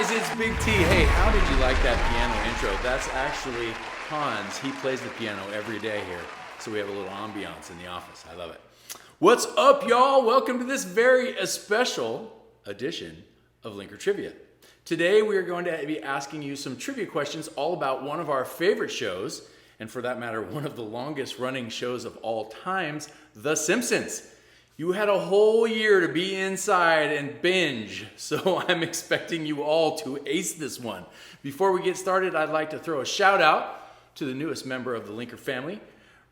guys, it's Big T. Hey, how did you like that piano intro? That's actually Hans. He plays the piano every day here, so we have a little ambiance in the office. I love it. What's up, y'all? Welcome to this very special edition of Linker Trivia. Today, we are going to be asking you some trivia questions all about one of our favorite shows, and for that matter, one of the longest running shows of all times, The Simpsons. You had a whole year to be inside and binge, so I'm expecting you all to ace this one. Before we get started, I'd like to throw a shout out to the newest member of the Linker family,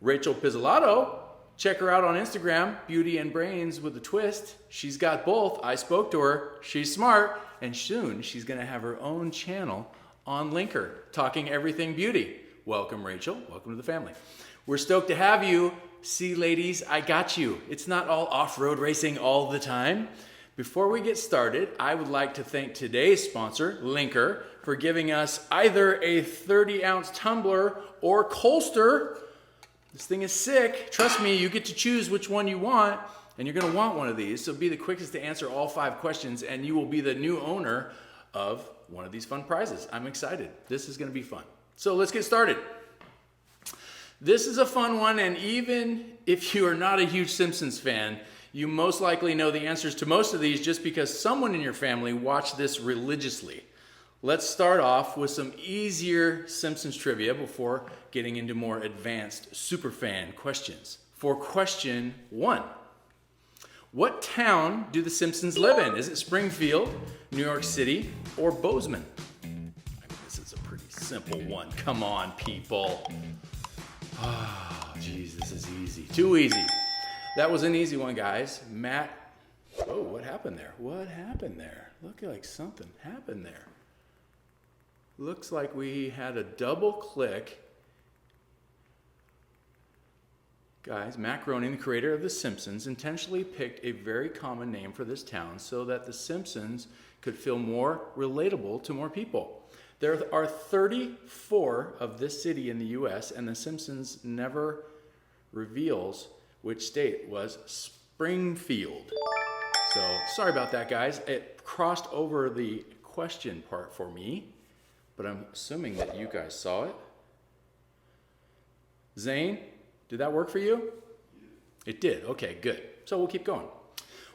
Rachel Pizzolatto. Check her out on Instagram, Beauty and Brains with a twist. She's got both. I spoke to her. She's smart, and soon she's going to have her own channel on Linker, talking everything beauty. Welcome, Rachel. Welcome to the family. We're stoked to have you. See, ladies, I got you. It's not all off-road racing all the time. Before we get started, I would like to thank today's sponsor, Linker, for giving us either a 30-ounce tumbler or Colster. This thing is sick. Trust me, you get to choose which one you want, and you're going to want one of these. So be the quickest to answer all 5 questions, and you will be the new owner of one of these fun prizes. I'm excited. This is going to be fun. So let's get started. This is a fun one, and even if you are not a huge Simpsons fan, you most likely know the answers to most of these just because someone in your family watched this religiously. Let's start off with some easier Simpsons trivia before getting into more advanced superfan questions. For question 1, what town do the Simpsons live in? Is it Springfield, New York City, or Bozeman? I mean, this is a pretty simple one. Come on, people. Oh, geez, this is easy. Too easy. That was an easy one, guys. Matt. Oh, what happened there? What happened there? Looked like something happened there. Looks like we had a double click. Guys, Matt Groening, the creator of The Simpsons, intentionally picked a very common name for this town so that The Simpsons could feel more relatable to more people. There are 34 of this city in the U.S., and The Simpsons never reveals which state was Springfield. So, sorry about that, guys. It crossed over the question part for me, but I'm assuming that you guys saw it. Zane, did that work for you? It did. Okay, good. So we'll keep going.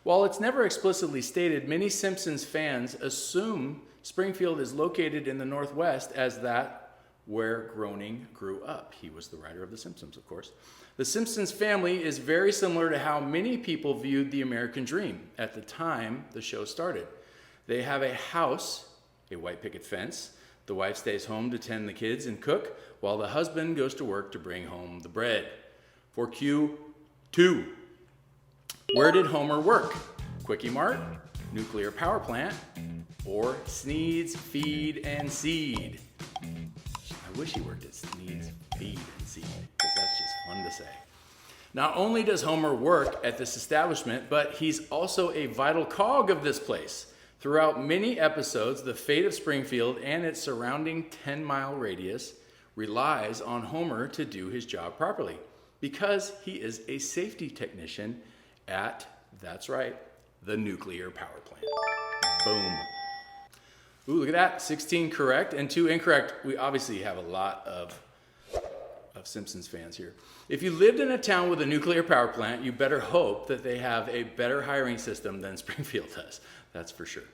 While it's never explicitly stated, many Simpsons fans assume Springfield is located in the Northwest as that where Groening grew up. He was the writer of The Simpsons, of course. The Simpsons family is very similar to how many people viewed the American dream at the time the show started. They have a house, a white picket fence. The wife stays home to tend the kids and cook, while the husband goes to work to bring home the bread. For Q2, where did Homer work? Quickie Mart, nuclear power plant, or Sneed's Feed and Seed? I wish he worked at Sneed's Feed and Seed, because that's just fun to say. Not only does Homer work at this establishment, but he's also a vital cog of this place. Throughout many episodes, the fate of Springfield and its surrounding 10-mile radius relies on Homer to do his job properly, because he is a safety technician at, that's right, the nuclear power plant. Boom. Ooh, look at that. 16 correct and 2 incorrect. We obviously have a lot of Simpsons fans here. If you lived in a town with a nuclear power plant, you better hope that they have a better hiring system than Springfield does. That's for sure.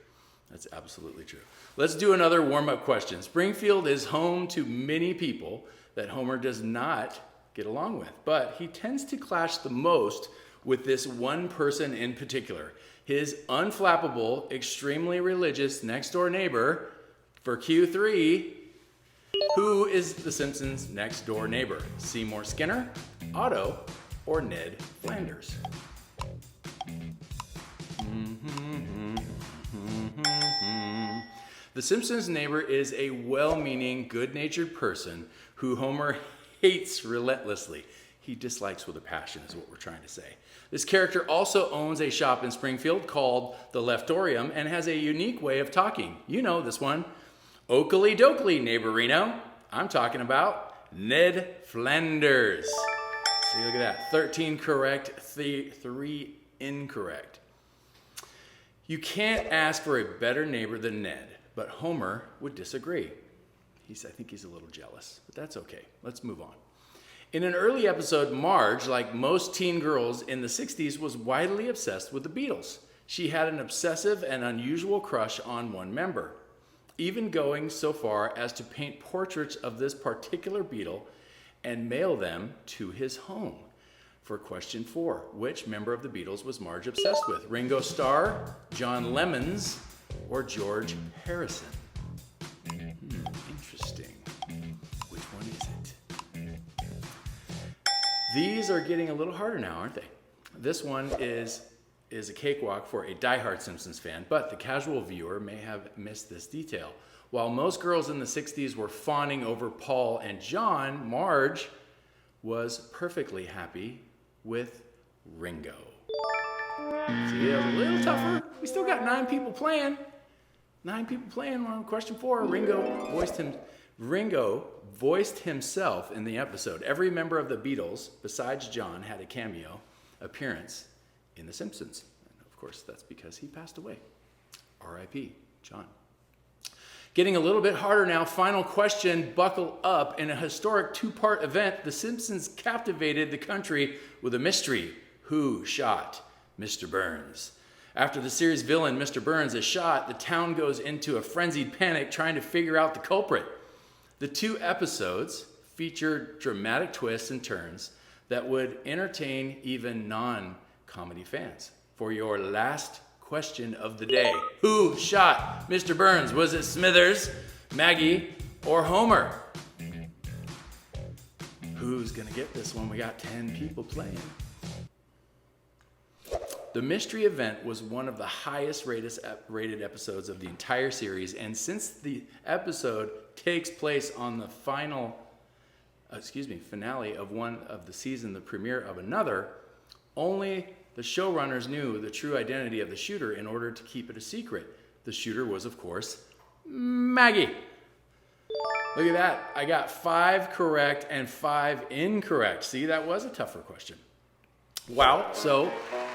That's absolutely true. Let's do another warm-up question. Springfield is home to many people that Homer does not get along with, but he tends to clash the most with this one person in particular. His unflappable, extremely religious next-door neighbor. For Q3, who is the Simpsons' next-door neighbor? Seymour Skinner, Otto, or Ned Flanders? The Simpsons' neighbor is a well-meaning, good-natured person who Homer hates relentlessly. He dislikes with a passion is what we're trying to say. This character also owns a shop in Springfield called the Leftorium and has a unique way of talking. You know this one. Oakley dokley, neighborino. I'm talking about Ned Flanders. See, look at that. 13 correct, 3 incorrect. You can't ask for a better neighbor than Ned, but Homer would disagree. I think he's a little jealous, but that's okay. Let's move on. In an early episode, Marge, like most teen girls in the 60s, was widely obsessed with the Beatles. She had an obsessive and unusual crush on one member, even going so far as to paint portraits of this particular Beatle and mail them to his home. For question 4, which member of the Beatles was Marge obsessed with? Ringo Starr, John Lemons, or George Harrison? Interesting. Which one is it? These are getting a little harder now, aren't they? This one is a cakewalk for a diehard Simpsons fan, but the casual viewer may have missed this detail. While most girls in the 60s were fawning over Paul and John, Marge was perfectly happy with Ringo. See, it was a little tougher. We still got 9 people playing. 9 people playing on question 4. Ringo voiced himself in the episode. Every member of the Beatles, besides John, had a cameo appearance in The Simpsons. And of course, that's because he passed away. R.I.P. John. Getting a little bit harder now. Final question, buckle up. In a historic 2-part event, The Simpsons captivated the country with a mystery. Who shot Mr. Burns? After the series villain, Mr. Burns, is shot, the town goes into a frenzied panic trying to figure out the culprit. The 2 episodes featured dramatic twists and turns that would entertain even non-comedy fans. For your last question of the day, who shot Mr. Burns? Was it Smithers, Maggie, or Homer? Who's gonna get this one? We got 10 people playing. The mystery event was one of the highest rated episodes of the entire series, and since the episode takes place on the finale of one of the season, the premiere of another, only the showrunners knew the true identity of the shooter in order to keep it a secret. The shooter was, of course, Maggie. Look at that. I got 5 correct and 5 incorrect. See, that was a tougher question. Wow, so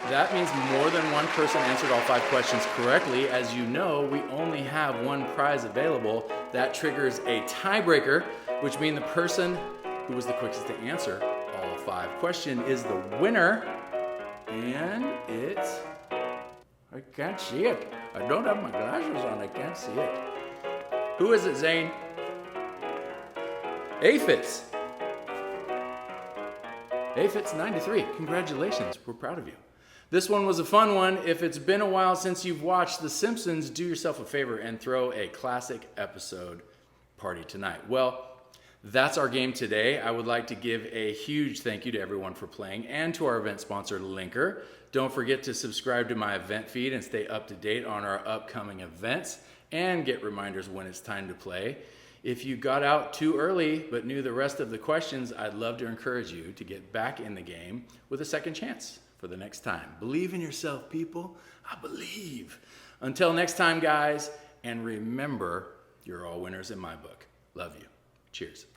that means more than one person answered all 5 questions correctly. As you know, we only have 1 prize available. That triggers a tiebreaker, which means the person who was the quickest to answer all 5 questions is the winner. And it's... I can't see it. I don't have my glasses on. I can't see it. Who is it, Zane? Aphids. Aphids 93. Congratulations. We're proud of you. This one was a fun one. If it's been a while since you've watched The Simpsons, do yourself a favor and throw a classic episode party tonight. Well, that's our game today. I would like to give a huge thank you to everyone for playing and to our event sponsor, Linker. Don't forget to subscribe to my event feed and stay up to date on our upcoming events and get reminders when it's time to play. If you got out too early but knew the rest of the questions, I'd love to encourage you to get back in the game with a second chance for the next time. Believe in yourself, people. I believe. Until next time, guys, and remember, you're all winners in my book. Love you. Cheers.